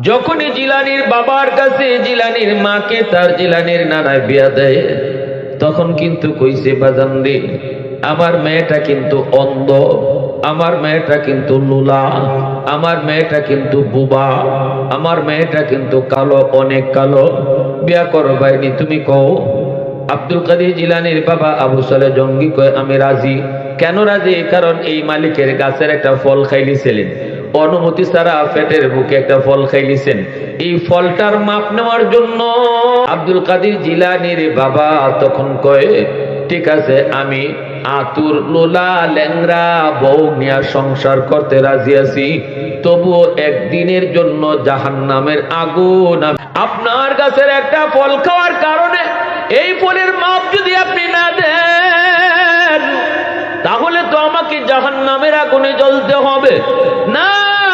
যখনই জিলানির বাবার কাছে জিলানির মাকে তার জিলানির নানায় বিয়া দেয়, তখন কিন্তু কইছে বাজান রে, আমার মেয়েটা কিন্তু অন্ধ, আমার মেয়েটা কিন্তু লুলা, আমার মেয়েটা কিন্তু বুবা, আমার মেয়েটা কিন্তু কালো, অনেক কালো, বিয়া করো বাইনি, তুমি কও। আব্দুল কাদের জিলানির বাবা আবু সালেহ জঙ্গি কয় আমি রাজি। কেন রাজি? কারণ এই মালিকের গাছের একটা ফল খাইলিছিলেন, অনুমতি ছাড়া পেটের বুকে একটা ফল খাইলিছেন। এই ফলটার মাপ নেওয়ার জন্য আব্দুল কাদের জিলানির বাবা তখন কয় ঠিক আছে, আমি আতুর লোলা ল্যাংরা বউ নিয়ে সংসার করতে রাজি আছি, তবুও একদিনের জন্য জাহান্নামের আগুন। আপনার গাছের একটা ফল খাওয়ার কারণে এই ফলের মাপ যদি আপনি না দেন, তাহলে তো আমাকে জাহান্নামের আগুনে জ্বলতে হবে। না,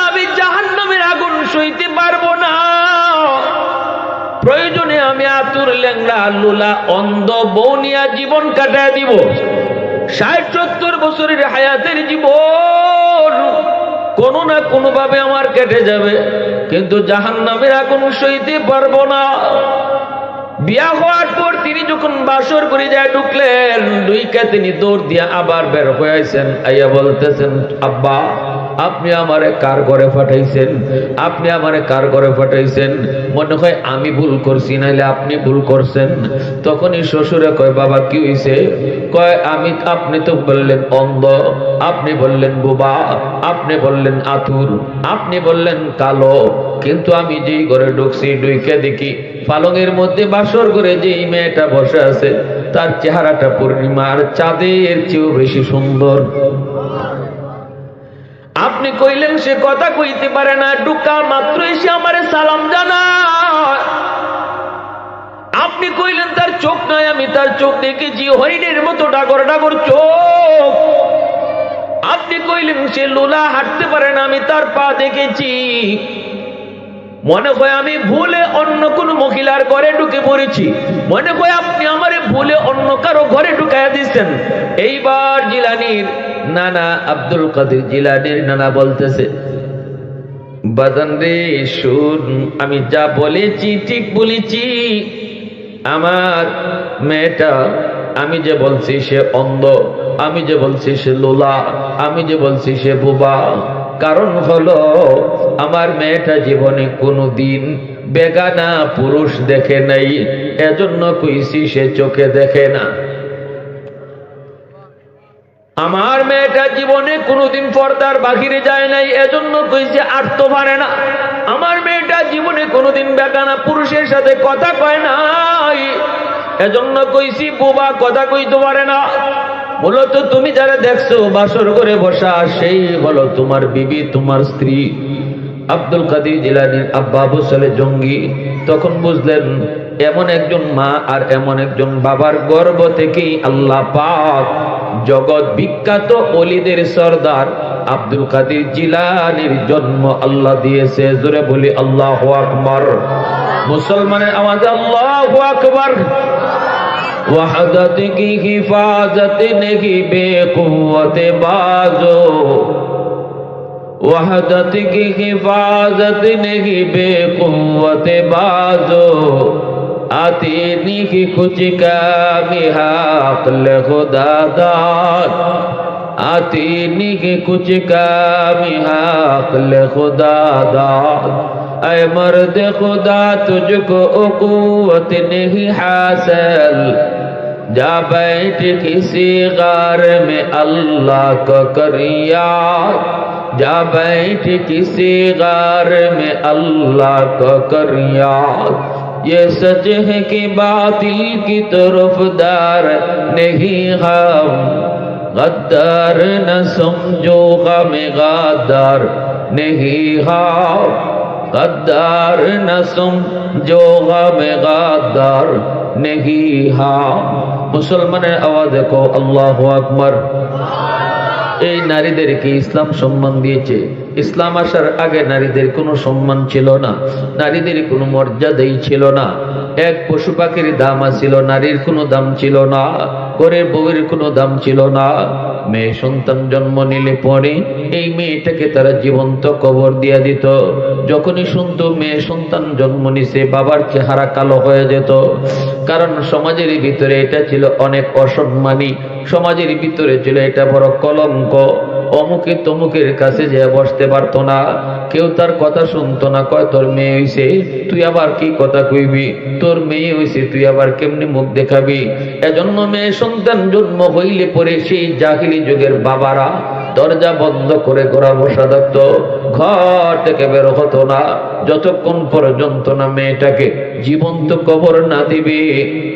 আমি জাহান্নামের আগুন সইতে পারবো না। প্রয়োজনে আমি আতুর ল্যাংড়া লুলা অন্ধ বউ নিয়া জীবন কাটায় দিব, ৬০-৭০ বছরের হায়াতের জীবন কোনো না কোনো ভাবে আমার কেটে যাবে, কিন্তু জাহান্নামের আগুন সইতে পারবো না। বিয়া হওয়ার পর তিনি যখন বাসর করে যায় ঢুকলেন, দুইকা তিনি দৌড় দিয়া আবার বের হয়েছেন, আইয়া বলতেছেন আব্বা আপনি আমারে কার ঘরে পাঠাইছেন, আপনি আমারে কার ঘরে পাঠাইছেন? মনে হয় আমি ভুল করছি, নাইলে আপনি ভুল করছেন। তখনই শ্বশুরে কয় বাবা কি হইছে? কয় আপনি তো বললেন অন্ধ, আপনি বললেন বোবা, আপনি বললেন আতুর, আপনি বললেন কালো, কিন্তু আমি যেই ঘরে ঢুকছি ঢুকে দেখি পালঙের মধ্যে বাসর করে যেই মেয়েটা বসে আছে তার চেহারাটা পূর্ণিমার চাঁদের চেয়েও বেশি সুন্দর। আপনি কইলেন সে কথা কইতে পারে না, ঢুকা মাত্র এসে আমারে সালাম জানায়। আপনি কইলেন তার চোখ নাই, আমি তার চোখ দেখেছি, হরিণের মতো ডাগর ডাগর চোখ। আপনি কইলেন সে লোলা হাঁটতে পারে না, আমি তার পা দেখেছি। মনে হয় আমি ভুলে অন্য কোন মহিলার ঘরে ঢুকে পড়েছি, মনে হয় আপনি আমারে ভুলে অন্য কারো ঘরে ঢুকাইয়া দিচ্ছেন। এইবার জিলানির নানা আব্দুল কাদের জিলানির নানা বলতেছে বাজান রে শুন, আমি যা বলেছি ঠিক বলেছি। আমার মেয়েটা, আমি যে বলছি সে অন্ধ, আমি যে বলছি সে লোলা, আমি যে বলছি সে বোবা, কারণ হলো আমার মেয়েটা জীবনে কোনোদিন বেগানা পুরুষ দেখে নাই, এজন্য কইছি সে চোখে দেখে না। আমার মেয়েটা জীবনে কোনোদিন পর্দার বাহিরে যায় নাই, এজন্য কইছে আটতে পারে না। আমার মেয়েটা জীবনে কোনোদিন বেগানা পুরুষের সাথে কথা কয় নাই, এজন্য কইছি বোবা, কথা কইতে পারে না। মূলত তুমি যারা দেখছো বাসর করে বসা, সেই বলো তোমার বিবি, তোমার স্ত্রী। আব্দুল কাদের জিলানির আব্বা আবু সালেহ জঙ্গি তখন বুঝলেন এমন একজন মা আর এমন একজন বাবার গর্ভ থেকেই আল্লাহ পাক জগৎ বিখ্যাত ওলিদের সরদার আব্দুল কাদের জিলানির জন্ম আল্লাহ দিয়েছে। জোরে বলি আল্লাহু আকবার। মুসলমানের আওয়াজে আল্লাহু আকবার। वहदत की हिफाजत नहीं बेकुव्वत बाजो, वहदत की हिफाजत नहीं बेकुव्वत बाजो, आती नहीं कुछ कमी अक्ल खुदा दाद, आती नहीं कुछ कमी अक्ल खुदा दाद। ऐ मर्द खुदा तुझको कुव्वत नहीं हासिल, जा बैठ किसी गार में अल्लाह को कर याद, जा बैठ किसी गार में अल्लाह को कर याद। ये सच है कि बातिल की तरफदार नहीं हम, गद्दार न समझो गम गद्दार नहीं हम, गद्दार न समझो गम गद्दार नहीं हम। মুসলমানের আওয়াজে কো আল্লাহু আকবার। এই নারীদেরকে ইসলাম সম্মান দিয়েছে। ইসলাম আসার আগে নারীদের কোনো সম্মান ছিল না, নারীদের কোনো মর্যাদাই ছিল না। এক পশু পাখির দাম ছিল, নারীর কোনো দাম ছিল না, ঘরের বউয়ের কোনো দাম ছিল না। মেয়ে সন্তান জন্ম নিলে পরে এই মেয়েটাকে তারা জীবন্ত কবর দিয়া দিত। যখনই শুনতো মেয়ে সন্তান জন্ম নিছে, বাবার চেহারা কালো হয়ে যেত। কারণ সমাজের ভিতরে এটা ছিল অনেক অসম্মানী, সমাজের ভিতরে ছিল এটা বড় কলঙ্ক। অমুকে তমুকের কাছে যে বসতে পারতো না, কেউ তার কথা শুনতো না। কয় তোর মেয়ে হইছে, তুই আবার কি কথা কইবি? তোর মেয়ে হইছে, তুই আবার কেমনি মুখ দেখাবি? এজন্য মেয়ে সন্তান জন্ম হইলে পরে সেই জাহিলি যুগের বাবারা দরজা বন্ধ করে ঘোরা বসা থাকতো, ঘর থেকে বের হতো না যতক্ষণ পর্যন্ত না মেয়েটাকে জীবন্ত কবর না দিবে,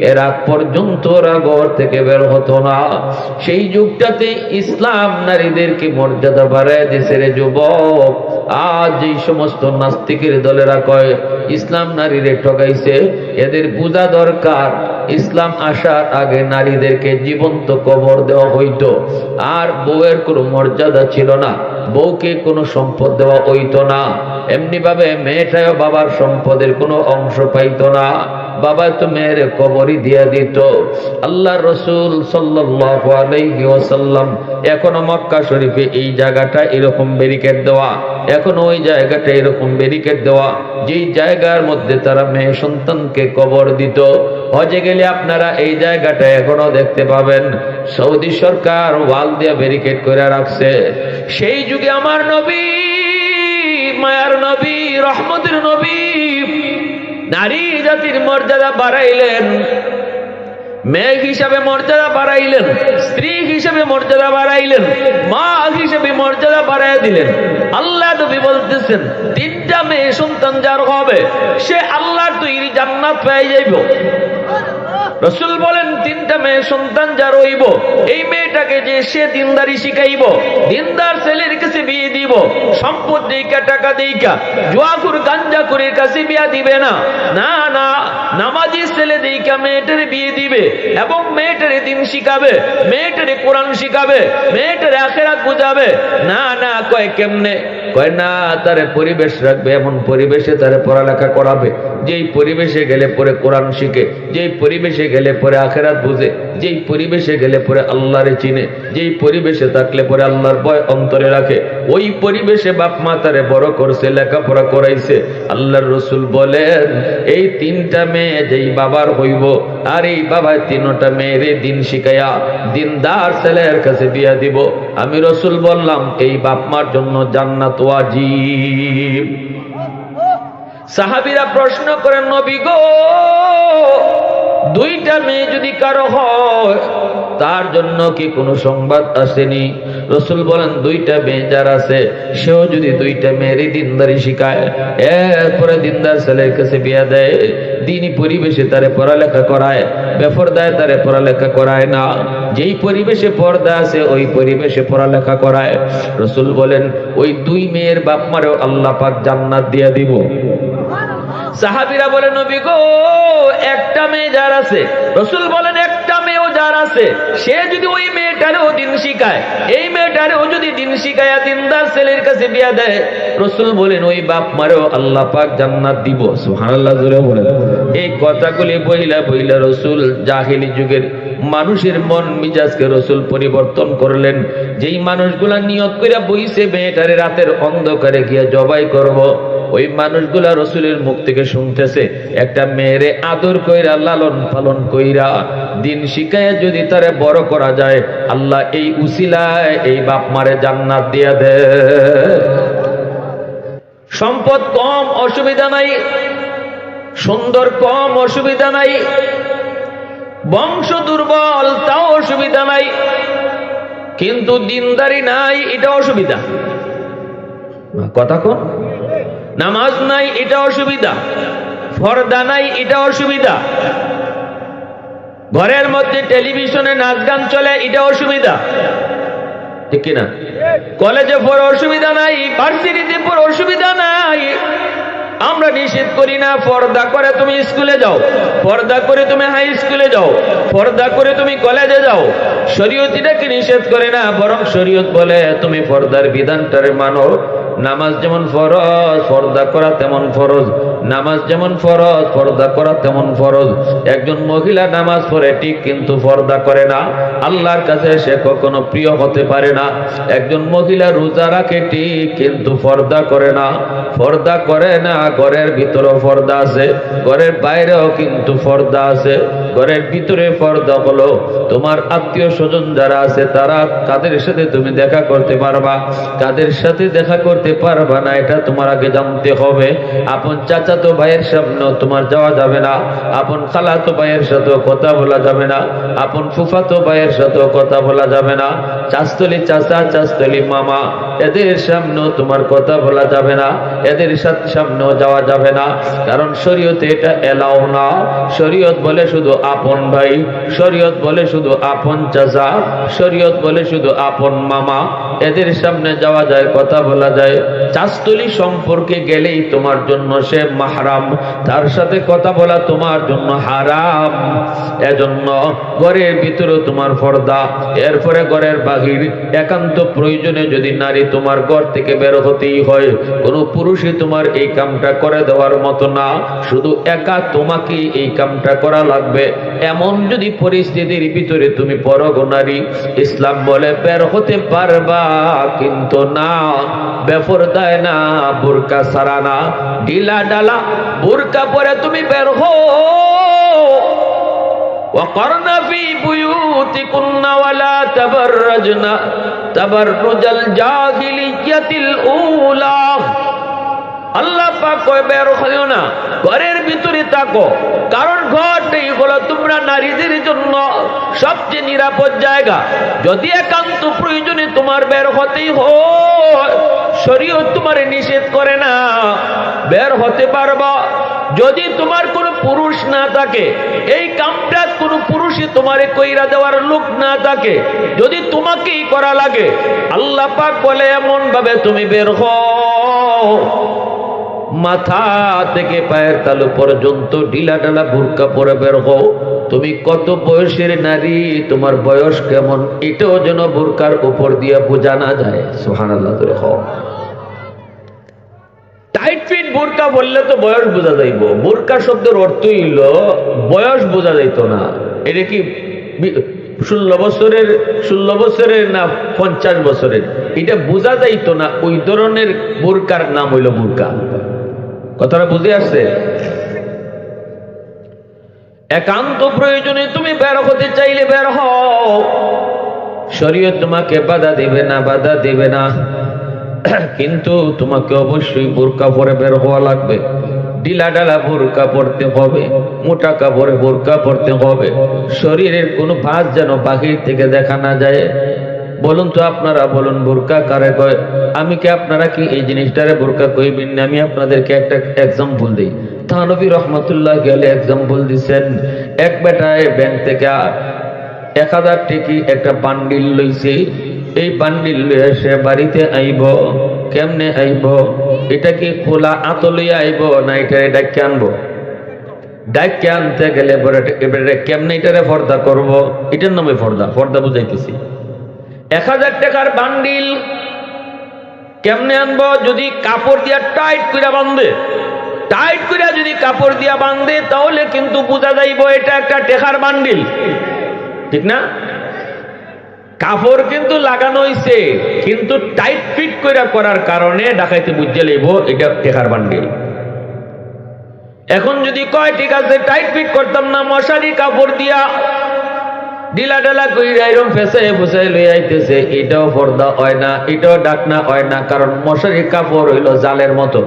এর আগ পর্যন্ত ওরা ঘর থেকে বের হতো না। সেই যুগটাতে ইসলাম নারীদেরকে মর্যাদা বাড়ায় দিয়েছে রে যুবক। আজ যেই সমস্ত নাস্তিকের দলেরা কয় ইসলাম নারীরে ঠকাইছে, এদের বোঝা দরকার ইসলাম আসার আগে নারীদেরকে জীবন্ত কবর দেওয়া হইতো, আর বউয়ের কোনো মর্যাদা ছিল না, বউকে কোনো সম্পদ দেওয়া হইতো না। এমনি ভাবে মেয়েটাও বাবার সম্পদের কোনো অংশ পাইতো না, বাবা তো মেয়ের কবরই দিয়া দিত। আল্লাহ রসুল সাল্লাল্লাহু আলাইহি ওয়াসাল্লাম এখনো মক্কা শরীফে এই জায়গাটা এরকম ব্যারিকেড দেওয়া, এখনো ওই জায়গাটা এরকম ব্যারিকেড দেওয়া, যেই জায়গার মধ্যে তারা মেয়ে সন্তানকে কবর দিত। হজে গেলে আপনারা এই জায়গাটা এখনো দেখতে পাবেন। সৌদি সরকার ওয়াল দিয়ে ব্যারিকেড করে রাখছে। সেই যুগে আমার নবী, মায়ার নবী, রহমতের নবী নারী জাতির মর্যাদা বাড়াইলেন, মেয়ে হিসাবে মর্যাদা বাড়াইলেন, স্ত্রী হিসাবে মর্যাদা বাড়াইলেন, মা হিসাবে মর্যাদা বাড়াই দিলেন। আল্লাহ নবী বলতেছেন তিনটা মেয়ে সন্তান যার হবে সে আল্লাহর তৈরি জান্নাত পেয়ে যাইব। রসুল বলেন তিনটা মেয়ে সন্তান যার হইব, এই মেয়েটাকে যে সে দিনদারি শিখাইব, দিনদার ছেলের কাছে বিয়ে দিব, সম্পদ দেইকা টাকা দেইকা জুয়াখুর গাঞ্জাখুরের কাছে বিয়া দিবে না, না না, নামাজি ছেলে দেইকা মেয়েটারে বিয়ে দিবে এবং মেয়েটারে দিন শিখাবে, মেয়েটারে কোরআন শিখাবে, মেয়েটারে আখিরাত বুঝাবে। না না, কয় কেমনে? কয় না, তারে পরিবেশ রাখবে, এমন পরিবেশে তারে পড়ালেখা করাবে যেই পরিবেশে গেলে পরে কোরআন শিখে, যেই পরিবেশে গেলে পরে আখিরাত বুঝে, যেই পরিবেশে গেলে পরে আল্লাহরে চিনে, যেই পরিবেশে থাকলে পরে আল্লাহর ভয় অন্তরে রাখে। ওই পরিবেশে বাপ মা তারে বড় করছে, লেখাপড়া করাইছে। আল্লাহর রসুল বলেন এই তিনটা মেয়ে যেই বাবার হইব, আর এই বাবা তিনটা মেয়েরে দিন শিখাইয়া দিনদার ছেলের কাছে বিয়া দিব, আমি রসুল বললাম এই বাপ মার জন্য জান্নাত ওয়াজিব। সাহাবীরা প্রশ্ন করেন নবী গো, দুইটা মেয়ে যদি কারো হয় তার জন্য কি কোনো সংবাদ আসেনি? রসুল বলেন দুইটা মেয়ে যার আছে সেও যদি দুইটা মেয়েরই দিনদারি শিখায়, এরপরে দিনদার ছেলের কাছে বিয়া দেয়, দিনই পরিবেশে তারে পড়ালেখা করায়, বেপরদায় তারে পড়ালেখা করায় না, যেই পরিবেশে পর্দা আছে ওই পরিবেশে পড়ালেখা করায়, রসুল বলেন ওই দুই মেয়ের বাপ মারেও আল্লাহ পাক জান্নাত দিয়া দিব। সাহাবীরা বলেন নবী গো, একটা মেয়ে যার আছে, রসুল বলেন একটা মেয়েও যার আছে সে যদি ওই মেয়েটারেও দিন শিখায়, এই মেয়েটারেও যদি দিন শিখায় দিনদার ছেলের কাছে বিয়া দেয়, রসুল বলেন ওই বাপ মারেও আল্লাহ পাক জান্নাত দিব। সুবহানাল্লাহ জোরে বলেন। এই কথাগুলি বইলা বইলা রসুল জাহিলি যুগের মানুষের মন মিজাজকে রসুল পরিবর্তন করলেন। যেই মানুষগুলা নিয়ত কইরা বইছে মেয়েটারে রাতের অন্ধকারে গিয়া জবাই করব, ওই মানুষগুলা রসুলের মুখ থেকে শুনতেছে একটা মেয়েরে আদর কইরা লালন পালন কইরা দিন শিখায় যদি তারে বড় করা যায়, আল্লাহ এই উসিলায় এই বাপ মারে জান্নাত দিয়া দেয়। সম্পদ কম অসুবিধা নাই, সুন্দর কম অসুবিধা নাই, বংশ দুর্বল তাও অসুবিধা নাই, কিন্তু দিনদারি নাই এটা অসুবিধা। কথা কোন? নামাজ নাই এটা অসুবিধা, পর্দা নাই এটা অসুবিধা, ঘরের মধ্যে টেলিভিশনে নাচ গান চলে এটা অসুবিধা, ঠিক কিনা? কলেজে পড়ে অসুবিধা নাই, ভার্সিটিতে পড়ে অসুবিধা নাই। আমরা নিষেধ করি না পর্দা করে তুমি স্কুলে যাও, পর্দা করে তুমি হাই স্কুলে যাও, পর্দা করে তুমি কলেজে যাও। শরীয়ত এটাকে নিষেধ করে না, বরং শরীয়ত বলে তুমি পর্দার বিধানটারে মানো। নামাজ যেমন ফরজ, পর্দা করা তেমন ফরজ। নামাজ যেমন ফরজ, পর্দা করা তেমন ফরজ। একজন মহিলা নামাজ পড়ে ঠিক কিন্তু পর্দা করে না, আল্লাহর কাছে সে কখনো প্রিয় হতে পারে না। একজন মহিলা রোজা রাখে ঠিক কিন্তু পর্দা করে না, পর্দা করে না। ঘরের ভিতরেও পর্দা আছে, ঘরের বাইরেও কিন্তু পর্দা আছে। ঘরের ভিতরে পর্দা হলো তোমার আত্মীয় স্বজন যারা আছে তারা কাদের সাথে তুমি দেখা করতে পারবা, কাদের সাথে দেখা করতে পারবা না এটা তোমার আগে জানতে হবে। আপন চাচাতো ভাইয়ের সামনেও তোমার যাওয়া যাবে না, আপন খালাতো ভাইয়ের সাথেও কথা বলা যাবে না, আপন ফুফাতো ভাইয়ের সাথেও কথা বলা যাবে না, চাস্তলি চাচা চাস্তলি মামা এদের সামনেও তোমার কথা বলা যাবে না, এদের সামনেও যাওয়া যাবে না। কারণ শরীয়তে এটা এলাও না। শরীয়ত বলে শুধু আপন ভাই, শরীয়ত বলে শুধু আপন চাচা, শরীয়ত বলে শুধু আপন মামা, এদের সামনে যাওয়া যায়, কথা বলা যায়। চাস্তলি সম্পর্কে গেলেই তোমার জন্য সে মাহরাম, তার সাথে কথা বলা তোমার জন্য হারাম। এজন্য ঘরের ভিতরে তোমার পর্দা, এরপরে ঘরের বাহির। একান্ত প্রয়োজনে যদি নারী তোমার ঘর থেকে বের হতেই হয়, কোনো পুরুষই তোমার এই কামটা করে দেওয়ার মতো না, শুধু একা তোমাকে এই কামটা করা লাগবে। এমন যদি পরিস্থিতির ভিতরে তুমি পরগ নারী, ইসলাম বলে বের হতে পারবা কিন্তু না বেপরদায় না, বোরকা ছাড়া না, ঢিলা ডালা বোরকা পরে তুমি বের হো। وقرن في بيوتكن ولا تبرجن تبرج الجاهلية الأولى। আল্লাহ পাক কয় বের হইও না, ঘরের ভিতরে থাকো। কারণ ঘরটাই হলো তোমরা নারীদের জন্য সবচেয়ে নিরাপদ জায়গা। যদি একান্ত প্রয়োজনে তোমার বের হতেই হয়, শরীয়ত তোমারে নিষেধ করে না, বের হতে পারবা। যদি তোমার কোনো পুরুষ না থাকে, এই কামটা কোনো পুরুষই তোমারে কইরা দেওয়ার লোক না থাকে, যদি তোমাকেই করা লাগে, আল্লাহ পাক বলে এমন ভাবে তুমি বের হও, মাথা থেকে পায়ের তালু পর্যন্ত ঢিলা ঢালা বোরকা পরে বের হও। তুমি কত বয়সের নারী, তোমার বয়স কেমন, এটাও যেন বোরকার উপর দিয়ে বোঝা না যায়। সুবহানাল্লাহ করে হও। টাইট ফিট বোরকা বললে তো বয়স বোঝা যাইব, বোরকা শব্দের অর্থই হইল বয়স বোঝা যাইত না। এটা কি 16 বছরের না 50 বছরের, এটা বোঝা যাইত না। ওই ধরনের বোরকার নাম হইল বোরকা। কথাটা বুঝে আসছে? একান্ত প্রয়োজনে তুমি বের হতে চাইলে বের হও, শরীয়ত তোমাকে বাধা দেবে না, বাধা দেবে না। কিন্তু তোমাকে অবশ্যই বোরকা পরে বের হওয়া লাগবে। ঢিলা ঢালা বোরকা পরতে হবে, মোটা কাপড়ে বোরকা পরতে হবে। শরীরের কোনো ভাঁজ যেন বাহির থেকে দেখা না যায়। বলুন তো আপনারা বলুন, বোরকা কারে কয়? আমি কি আপনারা কি এই জিনিসটারে বোরকা কইবেন না? আমি আপনাদেরকে একটা এক্সাম্পল দিই। থানভী রহমতুল্লাহ গেলে এক্সাম্পল দিচ্ছেন, এক বেটায় ব্যাংক থেকে 1000 টাকা একটা বান্ডিল লইছে। এই বান্ডিল লইয়া সে বাড়িতে আইব। কেমনে আইব? এটা কি খোলা আতলিয়া আইব না এটা ডাক্কে আনবো? ডাক্কে আনতে গেলে এবারে কেমনে এটারে পর্দা করব? এটার নামে পর্দা, পর্দা বুঝাইতেছি। 1000 টাকার বান্ডিল কেমনে আনবো? যদি কাপড় দিয়া টাইট করে বাঁধে, টাইট করে যদি কাপড় দিয়া বাঁধে তাহলে কিন্তু বোঝা যাইব এটা একটা টাকার বান্ডিল, ঠিক না? কাপড় কিন্তু লাগানো হইছে, কিন্তু টাইট ফিট করে করার কারণে ডাকাইতে বুঝে লইব এটা টাকার বান্ডিল। এখন যদি কয় ঠিক আছে টাইট ফিট করতাম না, মশারি কাপড় দিয়া ঢিলা ঢালা কইরা এরকম ফেসাই ফুসাই লই আইতেছে, এটাও পর্দা হয় না, এটাও ডাকনা হয় না। কারণ মশারি কাপড় হইল জালের মতো,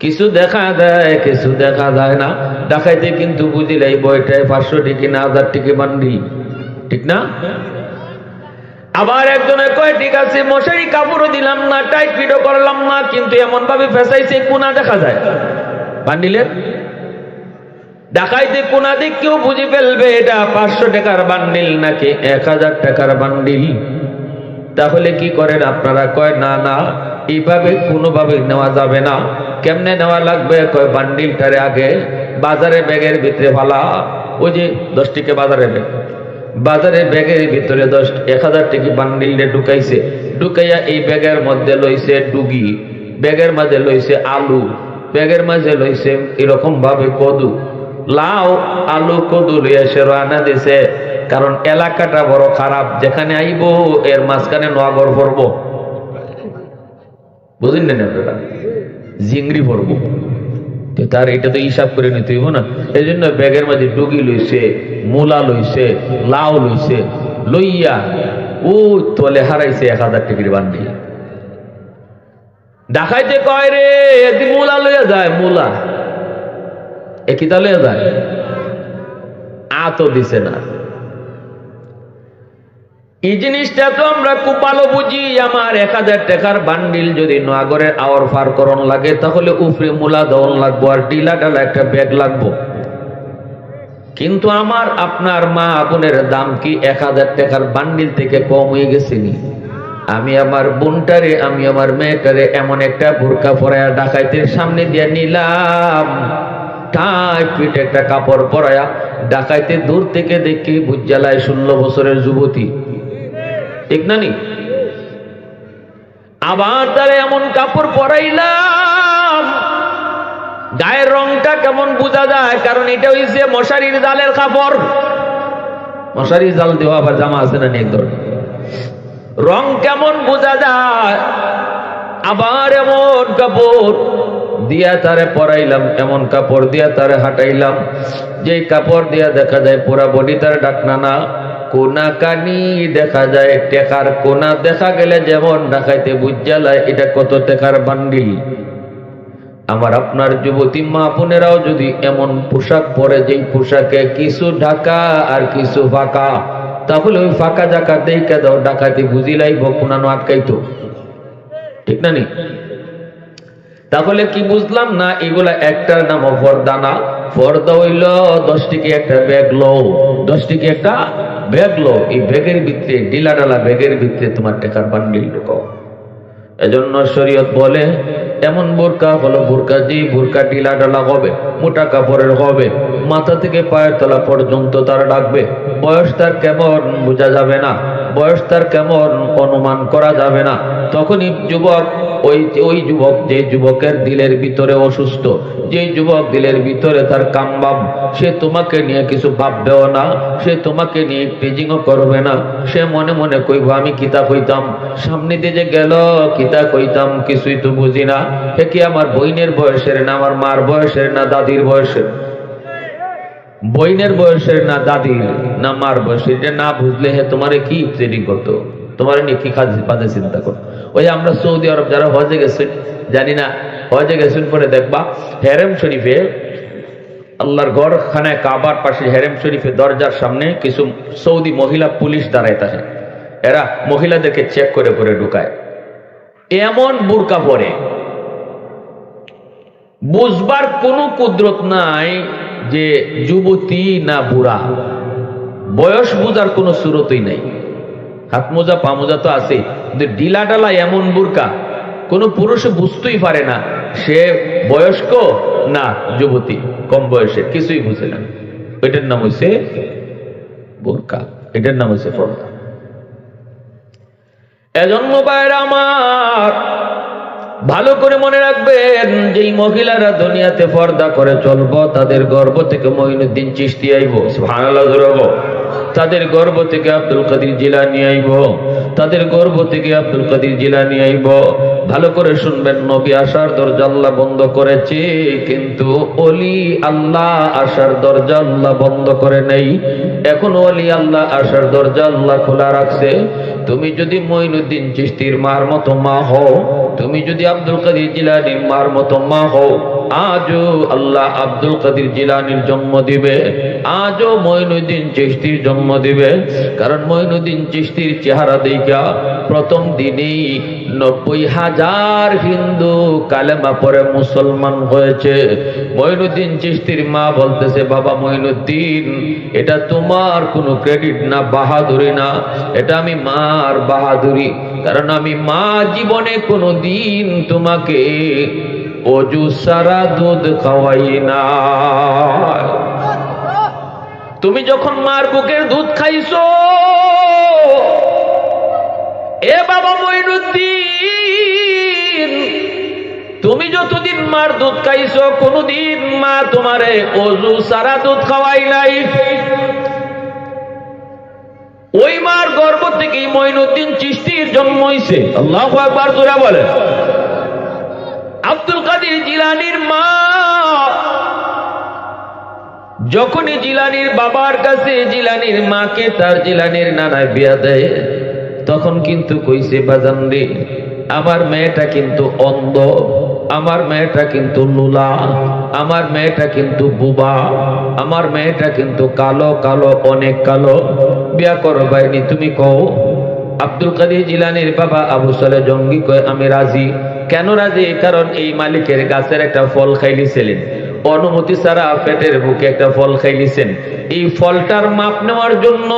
কিছু দেখা যায় কিছু দেখা যায় না। ডাকাইতে কিন্তু বুঝি লাইব এটাই 500 টাকা না 1000 টাকা বান্ডিল, ঠিক না? আবার একজনে কয় ঠিক আছে মশারি কাপড়ও দিলাম না, টাইট ফিটও করলাম না, কিন্তু এমন ভাবে ফেসাইছে কোনা দেখা যায় বান্ডিলের। ডাকাইতে কোনা দিক কেউ বুঝে ফেলবে এটা 500 টাকার বান্ডিল নাকি 1000 টাকার বান্ডিল। তাহলে কি করেন আপনারা? কয় না না, এইভাবে কোনোভাবে নেওয়া যাবে না। কেমনে নেওয়া লাগবে? কয় বান্ডিলটারে আগে বাজারে ব্যাগের ভিতরে ফালা। ওই যে 10 টাকা বাজারে ব্যাগ, বাজারে ব্যাগের ভিতরে 1000 টাকা বান্ডিলে ঢুকাইছে, ঢুকাইয়া এই ব্যাগের মধ্যে লইছে ডুগি, ব্যাগের মধ্যে লইছে আলু, ব্যাগের মাঝে লইছে এরকম ভাবে কদু, লাউ আলু কদু লইয়া সে রান্না দিছে। কারণ এলাকাটা বড় খারাপ, যেখানে আইব এর মাঝখানে নগর পড়বো, বুঝলেন না আপনারা, জিংড়ি পড়বো, তার এটা তো হিসাব করে নিতে হইব না। এই জন্য ব্যাগের মাঝে ডুগি লইছে, মূলা লইছে, লাউ লইছে, লইয়া ও তলে হারাইছে 1000 টাকার বান্ডি। ডাকাইতে কয় রে এদি মূলা লইয়া যায়, মূলা একিতা লইয়া যায়, আতো দিছে না। এই জিনিসটা তো আমরা খুব ভালো বুঝি। আমার 1000 টাকার বান্ডিল যদি নগরের আওয়ার ফার করণ লাগে, তাহলে উপরে মূলা দন লাগবো আর ডিলা ডালা একটা ব্যাগ লাগবো। কিন্তু আমার আপনার মা বোনের দাম কি 1000 টাকার বান্ডিল থেকে কম হয়ে গেছে নি? আমি আমার বোনটারে, আমি আমার মেয়েটারে এমন একটা বোরকা পরায়া ডাকাইতের সামনে দিয়ে নিলাম, টাই পিঠ একটা কাপড় পরায়া ডাকাইতে দূর থেকে দেখি বুঝালায় 16 বছরের যুবতী, ঠিক না নি? আবার তারে এমন কাপড় পরাইলাম, গায়ের রংটা কেমন বোঝা যায়, কারণ এটা হইছে মশারির জালের কাপড়। মশারির জাল দেওয়া আবার জামা আছে না, এক ধরনের রং কেমন বোঝা যায়। আবার এমন কাপড় দিয়া তারে পরাইলাম, এমন কাপড় দিয়া তারে হাঁটাইলাম, যে কাপড় দিয়া দেখা যায় পুরা বডি তার ডাকনা না, কোনা কানি দেখা যায়, টেকার কোনা দেখা গেলে যেমন ডাকাইতে বুঝালায় এটা কত টাকার বান্ডিল। আমার আপনার যুবতী মা বোনেরাও যদি এমন পোশাক পরে, যেই পোশাকে কিছু ঢাকা আর কিছু ফাঁকা, তাহলে ওই ফাঁকা জাকা দেখা দাও ডাকাইতে বুঝিলাইব কোনানো আটকাইতো, ঠিক না নি? তাহলে কি বুঝলাম না, এগুলা একটার নাম পর্দা না। পর্দা হইল 10 টাকা একটা ব্যাগ লো, 10 টাকা একটা ব্যাগ লো, এই ব্যাগের ভিতরে ডিলা ডালা ব্যাগের ভিতরে তোমার টাকার বান্ডিল ঢুকাও। এজন্য শরীয়ত বলে এমন বোরকা হলো বোরকা, যে বোরকা ডিলা ডালা হবে, মোটা কাপড়ের হবে, মাথা থেকে পায়ের তলা পর্যন্ত তার ডাকবে। বয়স তার কেমন বোঝা যাবে না, বয়স তার কেমন অনুমান করা যাবে না। তখনই যুবক, ওই যুবক, যে যুবকের দিলের ভিতরে অসুস্থ, যে যুবক দিলের ভিতরে তার কামবাম, সে তোমাকে নিয়ে কিছু ভাববেও না, সে তোমাকে নিয়ে টেজিংও করবে না। সে মনে মনে কইব আমি কিতা কইতাম, সামনে দিয়ে যে গেল কিতা কইতাম, কিছুই তো বুঝি না। হে কি আমার বইনের বয়সের না, আমার মার বয়সের না, দাদির বয়সের, বইনের বয়সের না, দাদির না, মার বয়সের, এটা না বুঝলে হে তোমারে কি ট্রেনিং করতো, তোমার নিয়ে কি কাজে চিন্তা করো। ওই আমরা সৌদি আরব যারা হজে গেছেন, জানি না হজে গেছেন, পরে দেখবা হেরেম শরীফে, আল্লাহর ঘর খানায় কাবার পাশে হেরেম শরীফে দরজার সামনে কিছু সৌদি মহিলা পুলিশ দাঁড়ায় থাকে, এরা মহিলাদেরকে চেক করে করে ঢুকায়। এমন বুরকা পরে বুঝবার কোনো কুদরত নাই যে যুবতী না বুড়া, বয়স বুঝার কোনো সুরতই নাই। হাত মোজা পা মোজা তো আছে, কিন্তু ডিলা ডালা এমন বুরকা কোন পুরুষে বুঝতেই পারে না সে বয়স্ক না যুবতী, কম বয়সে, কিছুই বুঝে না। এটার নাম হইছে বুরকা, এটার নাম হইছে পর্দা। এজন্য ভাইরা আমার ভালো করে মনে রাখবেন, যেই মহিলারা দুনিয়াতে পর্দা করে চলবো, তাদের গর্ভ থেকে মঈনুদ্দিন চিশতি আইব, সুবহানাল্লাহ জোরে, তাদের গর্ভ থেকে আব্দুল কাদের জিলানী আইব, তাদের গর্ভ থেকে আব্দুল কাদের জিলানী আইব। ভালো করে শুনবেন, নবী আসার দরজা আল্লাহ বন্ধ করেছে, কিন্তু ওলি আল্লাহ আসার দরজা আল্লাহ বন্ধ করে নেই। এখন ওলি আল্লাহ আসার দরজা আল্লাহ খোলা রাখছে। তুমি যদি মঈনুদ্দিন চিশতির মার মতো মা হও, তুমি যদি আব্দুল কাদের জিলানীর মার মতো মা হও, আজও আল্লাহ আব্দুল কাদের জিলানীর জন্ম দিবে, আজও মঈনুদ্দিন চিশতির জন্ম দিবে। কারণ মঈনুদ্দিন চিশতির চেহারা দেখা প্রথম দিনেই 90,000 হিন্দু কালেমা পড়ে মুসলমান হয়েছে। মঈনুদ্দিন চিশতির মা বলতেছে, বাবা মঈনুদ্দিন, এটা তোমার কোনো ক্রেডিট না, বাহাদুরি না, এটা আমি মার বাহাদুরি। কারণ আমি মা জীবনে কোনো দিন তোমাকে অজু সারা দুধ খাওয়াই না। তুমি যখন মার বুকের দুধ খাইছো, এ বাবা মঈনুদ্দিন, তুমি যতদিন মার দুধ খাইছো কোনদিন মা তোমারে অজু সারা দুধ খাওয়াই নাই। ওই মার গর্ভ থেকেই মঈনুদ্দিন চিশতির জন্ম হইছে। আল্লাহু আকবার জোরে বলে। আব্দুল কাদের জিলানীর মা যখনই জিলানীর বাবার কাছে জিলানীর মাকে তার জিলানীর নানায় বিয়া দেয়, তখন কিন্তু কইছে বাজান রে, আমার মেয়েটা কিন্তু অন্ধ, আমার মেয়েটা কিন্তু লুলা, আমার মেয়েটা কিন্তু বুবা, আমার মেয়েটা কিন্তু কালো কালো অনেক কালো, বিয়া করো বাইনি তুমি কও। আব্দুল কাদের জিলানীর বাবা আবু সালেহ জঙ্গি কয় আমি রাজি। কেন রাজি? কারণ এই মালিকের গাছের একটা ফল খাইলিছিলেন, অনুমতি ছাড়া পেটের বুকে একটা ফল খাইলিছেন। এই ফলটার মাপ নেওয়ার জন্য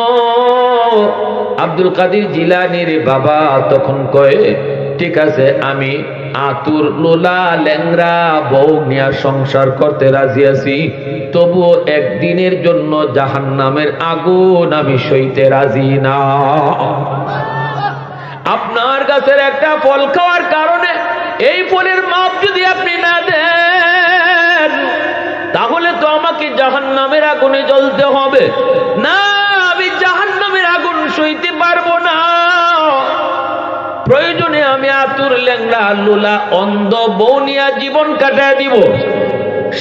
আব্দুল কাদের জিলানীর বাবা তখন কয় ঠিক আছে, আমি আতুর লোলা ল্যাংরা বউ নিয়ে সংসার করতে রাজি আছি, তবুও একদিনের জন্য জাহান্নামের আগুন আমি সইতে রাজি না। আপনার গাছের একটা ফল খাওয়ার কারণে এই ফলের মাপ যদি আপনি না দেন, তাহলে তো আমাকে জাহান্নামের আগুনে জ্বলতে হবে। না, আমি জাহান্নামের আগুন সইতে পারবো না। প্রয়োজনে আমি আতুর ল্যাংড়া লুলা অন্ধ বউ নিয়া জীবন কাটায় দিব।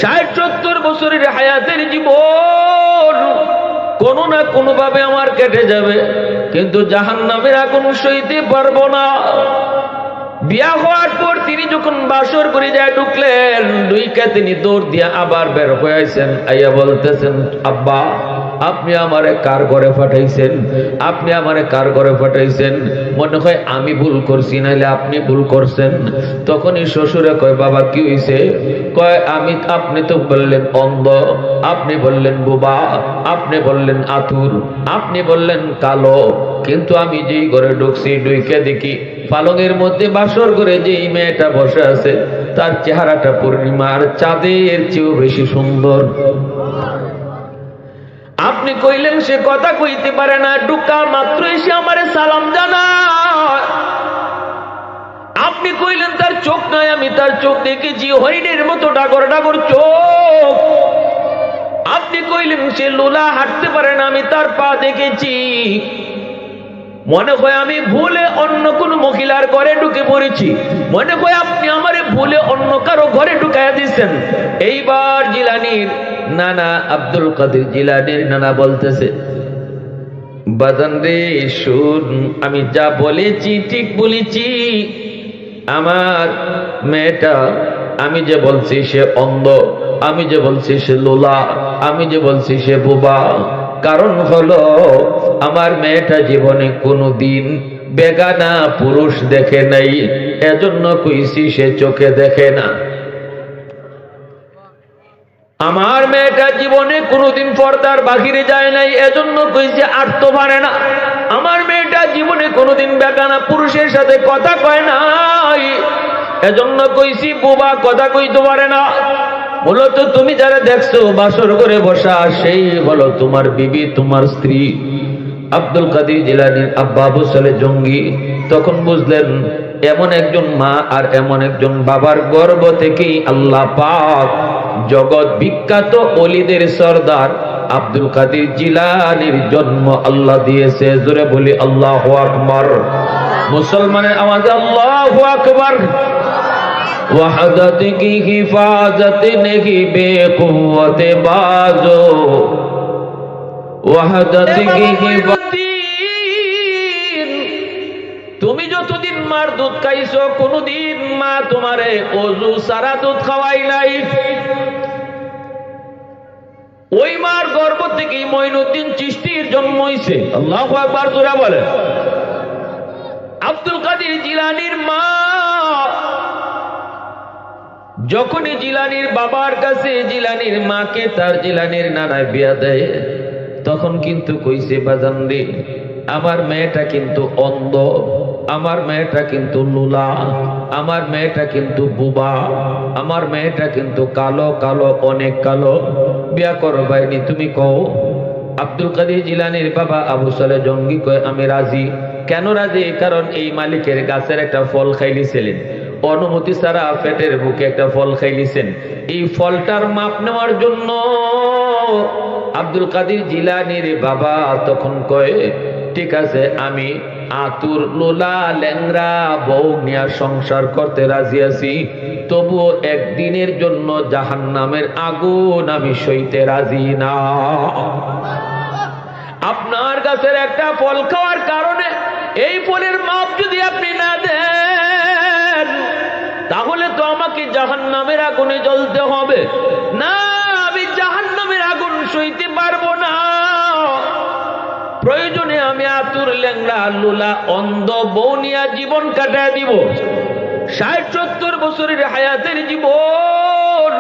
৬০-৭০ বছরের হায়াতের জীবন কোনো না কোনো ভাবে আমার কেটে যাবে, কিন্তু জাহান্নামের আগুন সইতে পারবো না। বিয়া হওয়ার পর তিনি যখন বাসর করে যায় ঢুকলেন, দুইকা তিনি দৌড় দিয়া আবার বের হয়ে আইছেন। আইয়া বলতেছেন আব্বা, আপনি আমারে কার ঘরে পাঠাইছেন? আপনি আমারে কার ঘরে পাঠাইছেন? মনে হয় আমি ভুল করছি, নাইলে আপনি ভুল করছেন। তখনই শ্বশুরে কয় বাবা কি হইছে? কয় আপনি তো বললেন অন্ধ, আপনি বললেন বোবা, আপনি বললেন আতুর, আপনি বললেন কালো, কিন্তু আমি যেই ঘরে ঢুকছি ঢুকে দেখি পালঙের মধ্যে বাসর করে যেই মেয়েটা বসে আছে তার চেহারাটা পূর্ণিমার চাঁদের চেয়েও বেশি সুন্দর। আপনি কইলেন সে কথা কইতে পারে না, ঢুকা মাত্র এসে আমারে সালাম জানায়। আপনি কইলেন তার চোখ নাই, আমি তার চোখ দেখেছি, হরিণের মতো ডাগর ডাগর চোখ। আপনি কইলেন সে লোলা হাঁটতে পারে না, আমি তার পা দেখেছি। মনে হয় আমি ভুলে অন্য কোন মহিলার ঘরে ঢুকে পড়েছি, মনে হয় আপনি আমারে ভুলে অন্য কারো ঘরে ঢুকাইয়া দিচ্ছেন। এইবার জিলানীর নানা আব্দুল কাদের জিলানীর নানা বলতেছে বাজান রে শুন, আমি যা বলেছি ঠিক বলেছি। আমার মেয়েটা, আমি যে বলছি সে অন্ধ, আমি যে বলছি সে লোলা, আমি যে বলছি সে বোবা, কারণ হলো আমার মেয়েটা জীবনে কোনোদিন বেগানা পুরুষ দেখে নাই, এজন্য কইছি সে চোখে দেখে না। আমার মেয়েটা জীবনে কোনোদিন পর্দার বাহিরে যায় নাই, এজন্য কইছি আটতে পারে না। আমার মেয়েটা জীবনে কোনোদিন বেগানা পুরুষের সাথে কথা কয় নাই, এজন্য কইছি বোবা, কথা কইতে পারে না। মূলত তুমি যারা দেখছো বাসর করে বসা, সেই বলো তোমার বিবি, তোমার স্ত্রী। আব্দুল কাদের জিলানীর আব্বা আবু সালেহ জঙ্গি তখন বুঝলেন এমন একজন মা আর এমন একজন বাবার গর্ভ থেকেই আল্লাহ পাক জগৎ বিখ্যাত ওলিদের সরদার আব্দুল কাদের জিলানীর জন্ম আল্লাহ দিয়েছে। জোরে বলি আল্লাহু আকবার। মুসলমানের আওয়াজে আল্লাহু আকবার। वहदत की हिफाजत नहीं बेकुव्वत बाजो, वहदत की हिफाजत। তুমি যতদিন মার দুধ খাইছো কোনদিন মা তোমারে অজু সারা দুধ খাওয়াই নাই। ওই মার গর্ভ থেকেই মঈনুদ্দিন চিশতির জন্ম হইছে। আল্লাহু আকবার জোরে বলেন। আব্দুল কাদের জিলানীর মা যখনই জিলানীর বাবার কাছে জিলানীর মাকে তার জিলানীর নানায় বিয়া দেয়, তখন কিন্তু কইছে বাজান রে, আমার মেয়েটা কিন্তু অন্ধ, আমার মেয়েটা কিন্তু লুলা, আমার মেয়েটা কিন্তু বুবা, আমার মেয়েটা কিন্তু কালো কালো অনেক কালো, বিয়া করো বাইনি তুমি কও। আব্দুল কাদের জিলানীর বাবা আবু সালেহ জঙ্গি কয় আমি রাজি। কেন রাজি? কারণ এই মালিকের গাছের একটা ফল খাইলিছিলেন, অনুমতি ছাড়া পেটের বুকে একটা ফল খাইলিছেন। এই ফলটার মাপ নেওয়ার জন্য আব্দুল কাদের জিলানীর বাবা তখন কয়, ঠিক আছে, আমি আতুর লোলা ল্যাংরা বউ নিয়া সংসার করতে রাজি আছি, তবুও একদিনের জন্য জাহান্নামের আগুন আমি সইতে রাজি না। আপনার গাছের একটা ফল খাওয়ার কারণে এই ফলের মাপ যদি আপনি না দেন, তাহলে তো আমাকে জাহান্নামের আগুনে জ্বলতে হবে। না, আমি জাহান্নামের আগুন সইতে পারবো না। প্রয়োজনে আমি আতুর ল্যাংড়া লুলা অন্ধ বউ নিয়া জীবন কাটায় দিব, ৬০-৭০ বছরের হায়াতের জীবন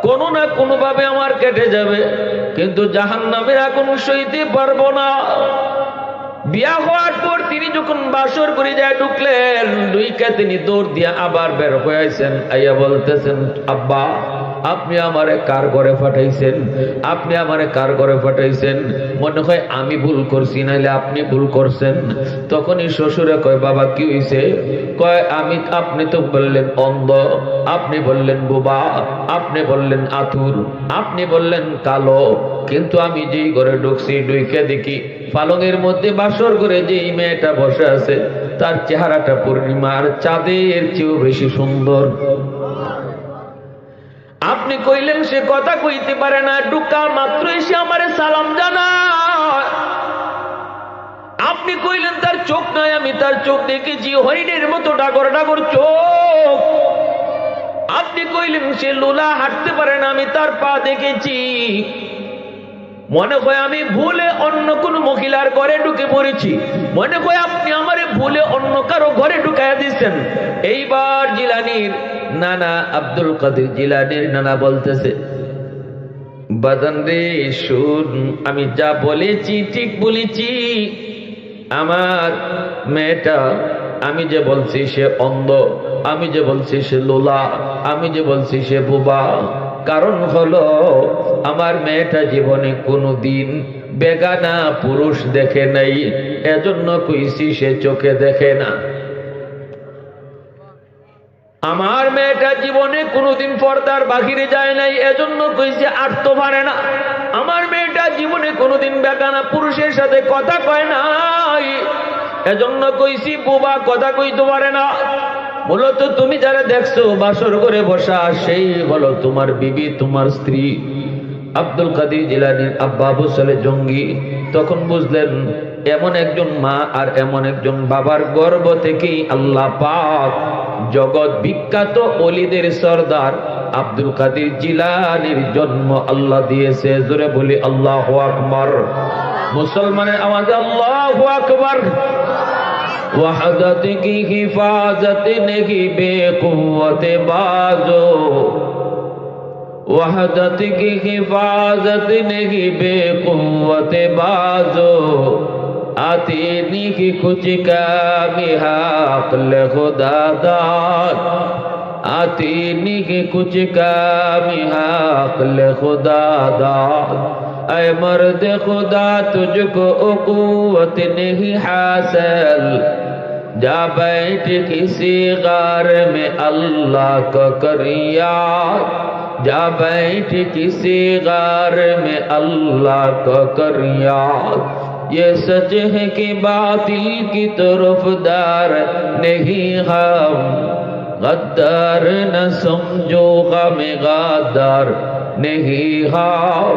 কোনো না কোনো ভাবে আমার কেটে যাবে, কিন্তু জাহান্নামের আগুন সইতে পারবো না। বিয়া হওয়ার পর তিনি যখন বাসর করে যায় ঢুকলেন, দুইকে তিনি দৌড় দিয়া আবার বের হয়ে আইছেন, আইয়া বলতেছেন, আব্বা আপনি আমারে কার ঘরে পাঠাইছেন, আপনি আমারে কার ঘরে পাঠাইছেন? মনে হয় আমি ভুল করছি, নাইলে আপনি ভুল করছেন। তখনই শ্বশুরে কয়, বাবা কি হইছে? কয়, আপনি তো বললেন অন্ধ, আপনি বললেন বোবা, আপনি বললেন আতুর, আপনি বললেন কালো, কিন্তু আমি যেই ঘরে ঢুকছি ঢুকে দেখি পালঙের মধ্যে বাসর করে যেই মেয়েটা বসে আছে তার চেহারাটা পূর্ণিমার চাঁদের চেয়েও বেশি সুন্দর। আপনি কইলেন সে কথা কইতে পারে না, ঢুকা মাত্র এসে আমারে সালাম জানায়। আপনি কইলেন তার চোখ নাই, আমি তার চোখ দেখেছি, হরিণের মতো ডাগর ডাগর চোখ। আপনি কইলেন সে লোলা হাঁটতে পারে না, আমি তার পা দেখেছি। মনে হয় আমি ভুলে অন্য কোন মহিলার ঘরে ঢুকে পড়েছি, মনে হয় আপনি আমারে ভুলে অন্য কারো ঘরে ঢুকাইয়া দিচ্ছেন। এইবার জিলানীর নানা আব্দুল কাদের জিলানীর নানা বলতেছে, বাজান রে শুন, আমি যা বলেছি ঠিক বলেছি। আমার মেয়েটা, আমি যে বলছি সে অন্ধ, আমি যে বলছি সে লোলা, আমি যে বলছি সে বোবা, কারণ হলো আমার মেয়েটা জীবনে কোনোদিন বেগানা পুরুষ দেখে নাই, এজন্য কইছি সে চোখে দেখে না। আমার মেয়েটা জীবনে কোনোদিন পর্দার বাহিরে যায় নাই, এজন্য কইছে আটতে পারে না। আমার মেয়েটা জীবনে কোনোদিন বেগানা পুরুষের সাথে কথা কয় নাই, এজন্য কইছি বোবা, কথা কইতে পারে না। মূলত তুমি যারা দেখছো বাসর করে বসা, সেই হলো তোমার বিবি, তোমার স্ত্রী। আব্দুল কাদের জিলানীর আব্বা আবু সালেহ জঙ্গি তখন বুঝলেন এমন একজন মা আর এমন একজন বাবার গর্ভ থেকেই আল্লাহ পাক জগৎ বিখ্যাত ওলিদের সরদার আব্দুল কাদের জিলানীর জন্ম আল্লাহ দিয়েছে। জোরে বলি আল্লাহু আকবার। মুসলমানের আওয়াজে আল্লাহু আকবার। वहदत की हिफाजत नहीं बेकुव्वत बाजो, वहदत की हिफाजत नहीं बेकुव्वत बाजो, आती नहीं कुछ कमी अक्ल खुदा दाद, आती नहीं कुछ कमी अक्ल खुदा दाद। ऐ मर्द खुदा तुझको कुव्वत नहीं हासिल, जा बैठ किसी गार में अल्लाह को कर याद, जा बैठ किसी गार में अल्लाह को कर याद। ये सच है कि बातिल की तरफदार नहीं हम, गद्दार न समझो गम गद्दार नहीं हम,